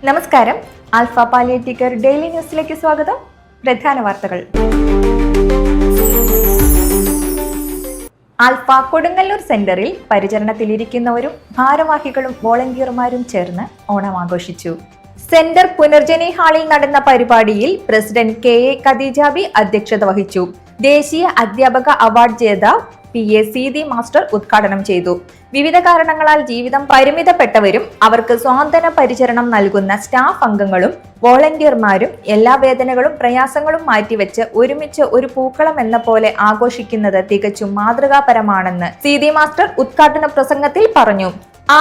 നമസ്കാരം. Alpha palliative care daily ന്യൂസിലേക്ക് സ്വാഗതം. പ്രധാന വാർത്തകൾ. ആൽഫ കൊടുങ്ങല്ലൂർ സെന്ററിൽ പരിചരണത്തിലിരിക്കുന്നവരും ഭാരവാഹികളും വോളണ്ടിയർമാരും ചേർന്ന് ഓണം ആഘോഷിച്ചു. സെന്റർ പുനർജനി ഹാളിൽ നടന്ന പരിപാടിയിൽ പ്രസിഡന്റ് KA ഖദീജാബി അധ്യക്ഷത വഹിച്ചു. ദേശീയ അധ്യാപക അവാർഡ് ജേതാവ് PA സീതി മാസ്റ്റർ ഉദ്ഘാടനം ചെയ്തു. വിവിധ കാരണങ്ങളാൽ ജീവിതം പരിമിതപ്പെട്ടവരും അവർക്ക് സ്വാന്തന പരിചരണം നൽകുന്ന സ്റ്റാഫ് അംഗങ്ങളും വോളണ്ടിയർമാരും എല്ലാ വേദനകളും പ്രയാസങ്ങളും മാറ്റിവെച്ച് ഒരുമിച്ച് ഒരു പൂക്കളം എന്ന പോലെ ആഘോഷിക്കുന്നത് തികച്ചും മാതൃകാപരമാണെന്ന് സീതി മാസ്റ്റർ ഉദ്ഘാടന പ്രസംഗത്തിൽ പറഞ്ഞു.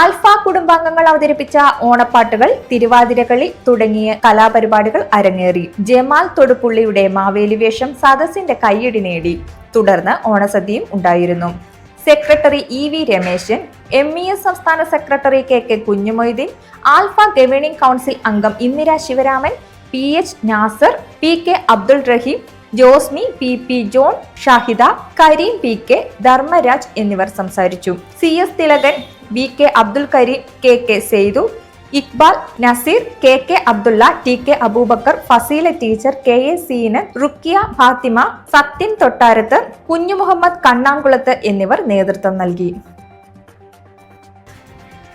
ആൽഫ കുടുംബാംഗങ്ങൾ അവതരിപ്പിച്ച ഓണപ്പാട്ടുകൾ, തിരുവാതിരകളി തുടങ്ങിയ കലാപരിപാടികൾ അരങ്ങേറി. ജമാൽ തൊടുപുള്ളിയുടെ മാവേലി വേഷം സദസ്സിന്റെ കയ്യടി നേടി. തുടർന്ന് ഓണസദ്യയും ഉണ്ടായിരുന്നു. സെക്രട്ടറി EV രമേശൻ, MES സംസ്ഥാന secretary KK Kunhumoideen, Alpha governing council അംഗം Indira Sivaraman, PH Nazar, PK Abdul Raheem, Josmi, PP John, Shahida, Kareem, PK Dharmaraj എന്നിവർ സംസാരിച്ചു. CS Thilakan, BK Abdul Kareem, KK Saithu, Iqbal, Naseer, KK Abdulla, TK Aboobacker, Faseela teacher, KA സീന്, റുക്കിയ, ഫാത്തിമ, സത്യൻ തൊട്ടാരത്ത്, കുഞ്ഞു മുഹമ്മദ് കണ്ണാംകുളത്ത് എന്നിവർ നേതൃത്വം നൽകി.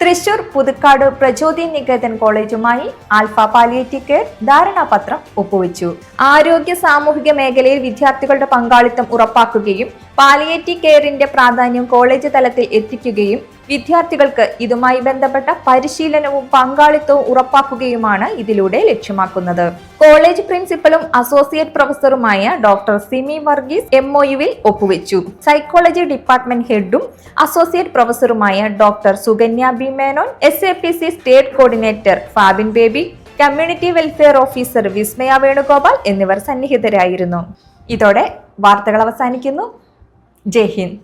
തൃശൂർ പുതുക്കാട് പ്രചോദി നികേതൻ കോളേജുമായി ആൽഫ പാലിയേറ്റീവ് കെയർ ധാരണാപത്രം ഒപ്പുവെച്ചു. ആരോഗ്യ സാമൂഹിക മേഖലയിൽ വിദ്യാർത്ഥികളുടെ പങ്കാളിത്തം ഉറപ്പാക്കുകയും പാലിയേറ്റീവ് കെയറിന്റെ പ്രാധാന്യം കോളേജ് തലത്തിൽ എത്തിക്കുകയും വിദ്യാർത്ഥികൾക്ക് ഇതുമായി ബന്ധപ്പെട്ട പരിശീലനവും പങ്കാളിത്തവും ഉറപ്പാക്കുകയുമാണ് ഇതിലൂടെ ലക്ഷ്യമാക്കുന്നത്. കോളേജ് പ്രിൻസിപ്പലും അസോസിയേറ്റ് പ്രൊഫസറുമായ ഡോക്ടർ സിമി വർഗീസ് MOUവിൽ ഒപ്പുവെച്ചു. സൈക്കോളജി ഡിപ്പാർട്ട്മെന്റ് ഹെഡും അസോസിയേറ്റ് പ്രൊഫസറുമായ doctor Sukanya B Menon, SAPC state coordinator Fabin Baby, community welfare officer Vismaya Venugopal എന്നിവർ സന്നിഹിതരായിരുന്നു. ഇതോടെ വാർത്തകൾ അവസാനിക്കുന്നു. ജയ് ഹിന്ദ്.